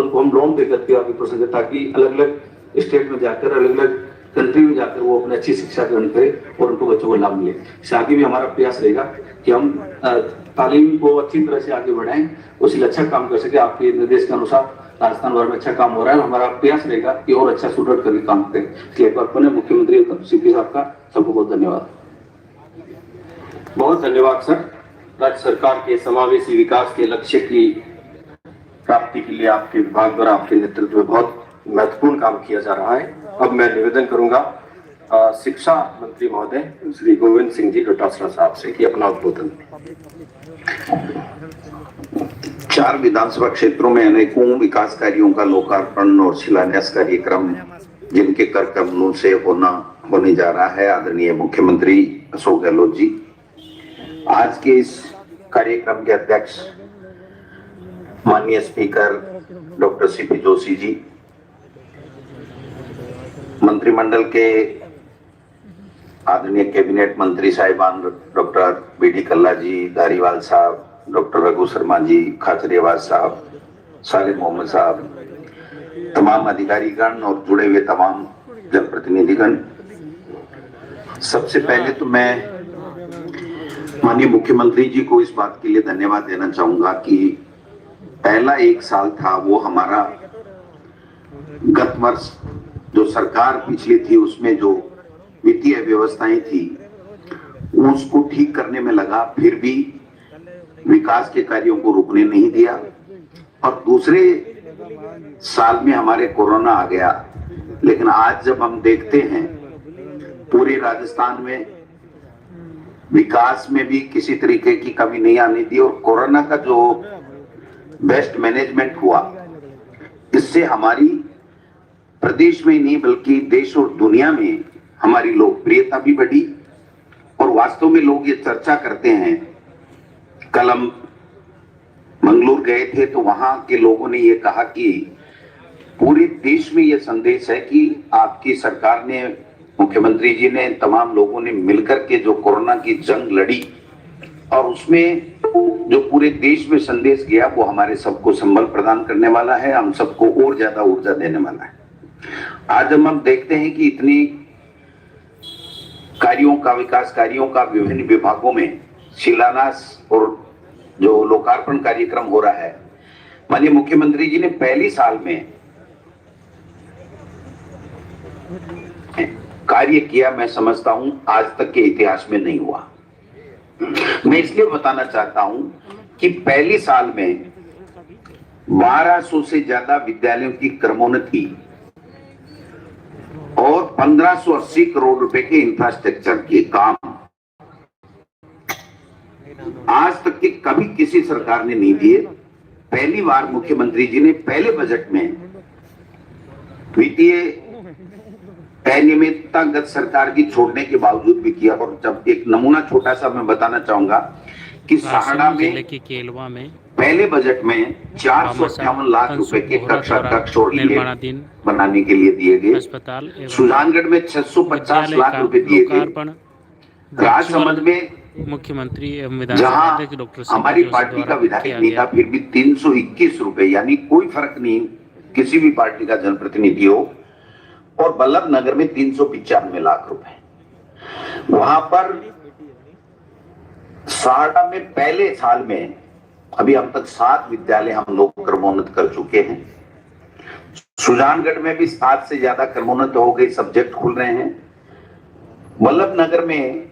उनको हम लोन दे करके आगे बढ़ सके, ताकि अलग अलग स्टेट में जाकर, अलग अलग कंट्री में जाकर वो अपनी अच्छी शिक्षा ग्रहण करें और उनको बच्चों को लाभ मिले। इससे आगे भी हमारा प्रयास रहेगा कि हम तालीम को अच्छी तरह से आगे बढ़ाएं, उससे अच्छा काम कर सके। आपके निर्देश के अनुसार राजस्थान भर में अच्छा काम हो रहा है, हमारा प्रयास रहेगा कि और अच्छा सुदृढ़ करके काम करें। इसलिए एक बार पुनः मुख्यमंत्री सीपी साहब का सबको बहुत धन्यवाद। बहुत धन्यवाद सर। राज्य सरकार के समावेशी विकास के लक्ष्य की प्राप्ति के लिए आपके विभाग द्वारा, आपके नेतृत्व में बहुत महत्वपूर्ण काम किया जा रहा है। अब मैं निवेदन करूंगा शिक्षा मंत्री महोदय श्री गोविंद सिंह जी डोटासरा साहब से कि अपना उद्बोधन। 4 विधानसभा क्षेत्रों में अनेकों विकास कार्यों का लोकार्पण और शिलान्यास कार्यक्रम जिनके कर कमलों से होने जा रहा है, आदरणीय मुख्यमंत्री अशोक गहलोत जी आज के इस कार्यक्रम के अध्यक्ष माननीय speaker doctor CP Joshi ji, मंत्रिमंडल के आदरणीय कैबिनेट मंत्री साहिबान डॉक्टर बीडी कल्ला जी, धारीवाल साहब, डॉक्टर रघु शर्मा जी, खाचरियावास साहब, सालिम मोहम्मद साहब, तमाम अधिकारीगण और जुड़े हुए तमाम जनप्रतिनिधिगण, सबसे पहले तो मैं माननीय मुख्यमंत्री जी को इस बात के लिए धन्यवाद देना चाहूंगा कि पहला 1 साल था वो हमारा गत वर्ष जो सरकार पिछली थी उसमें जो वित्तीय व्यवस्थाएं थी उसको ठीक करने में लगा, फिर भी विकास के कार्यों को रुकने नहीं दिया। और दूसरे साल में हमारे कोरोना आ गया, लेकिन आज जब हम देखते हैं पूरे राजस्थान में विकास में भी किसी तरीके की कमी नहीं आने दी और कोरोना का जो बेस्ट मैनेजमेंट हुआ, इससे हमारी प्रदेश में ही नहीं बल्कि देश और दुनिया में हमारी लोकप्रियता भी बढ़ी। और वास्तव में लोग ये चर्चा करते हैं, कल हम मंगलूर गए थे तो वहां के लोगों ने ये कहा कि पूरे देश में ये संदेश है कि आपकी सरकार ने, मुख्यमंत्री जी ने, तमाम लोगों ने मिलकर के जो कोरोना की जंग लड़ी और उसमें जो पूरे देश में संदेश गया वो हमारे सबको संबल प्रदान करने वाला है, हम सबको और ज्यादा ऊर्जा देने वाला है। आज हम देखते हैं कि इतनी कार्यों का, विकास कार्यों का विभिन्न विभागों में शिलान्यास और जो लोकार्पण कार्यक्रम हो रहा है, माननीय मुख्यमंत्री जी ने पहली साल में कार्य किया, मैं समझता हूं आज तक के इतिहास में नहीं हुआ। मैं इसलिए बताना चाहता हूं कि पहली साल में 1200 से ज्यादा विद्यालयों की क्रमोन्नति और 1580 करोड़ रुपए के इंफ्रास्ट्रक्चर के काम आज तक के कभी किसी सरकार ने नहीं दिए। पहली बार मुख्यमंत्री जी ने पहले बजट में वित्तीय अनियमितता गत सरकार की छोड़ने के बावजूद भी किया। और जब एक नमूना छोटा सा मैं बताना चाहूंगा कि सहाड़ा में केलवा में पहले बजट में 458 लाख रुपए के कक्षा कक्ष और बनाने के लिए दिए गए। सुजानगढ़ में 650 लाख रुपए दिए गए। राजसमंद में मुख्यमंत्री जहां हमारी पार्टी का विधायक नहीं था, फिर भी 321 रुपए, यानी कोई फर्क नहीं किसी भी पार्टी का जनप्रतिनिधि हो। और बल्लभ नगर में 395 लाख रुपए। वहां पर सारड़ा में पहले साल में अभी हम तक 7 विद्यालय हम लोग क्रमोन्नत कर चुके हैं। सुजानगढ़ में भी 7 से ज्यादा क्रमोन्नत हो गए, सब्जेक्ट खुल रहे हैं। बल्लभ नगर में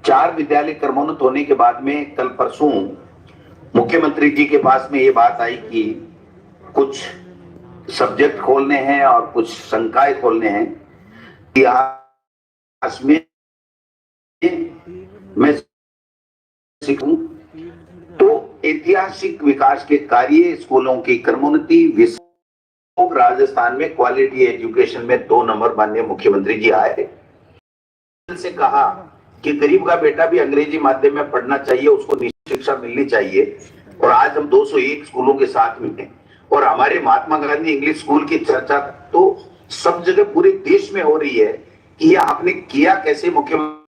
4 विद्यालय क्रमोन्नत होने के बाद में कल परसों मुख्यमंत्री जी के पास में ये बात आई कि कुछ सब्जेक्ट खोलने हैं और कुछ संकाय खोलने हैं। इतिहास में मैं सीखूं तो ऐतिहासिक विकास के कार्य, स्कूलों की क्रमोन्नति, राजस्थान में क्वालिटी एजुकेशन में 2 नंबर माननीय मुख्यमंत्री जी आए। से कहा कि गरीब का बेटा भी अंग्रेजी माध्यम में पढ़ना चाहिए, उसको निश्चित शिक्षा मिलनी चाहिए। और आज हम 201 स्कूलों के साथ में हैं और हमारे महात्मा गांधी इंग्लिश स्कूल की चर्चा तो सब जगह पूरे देश में हो रही है कि ये आपने किया कैसे मुख्यमंत्री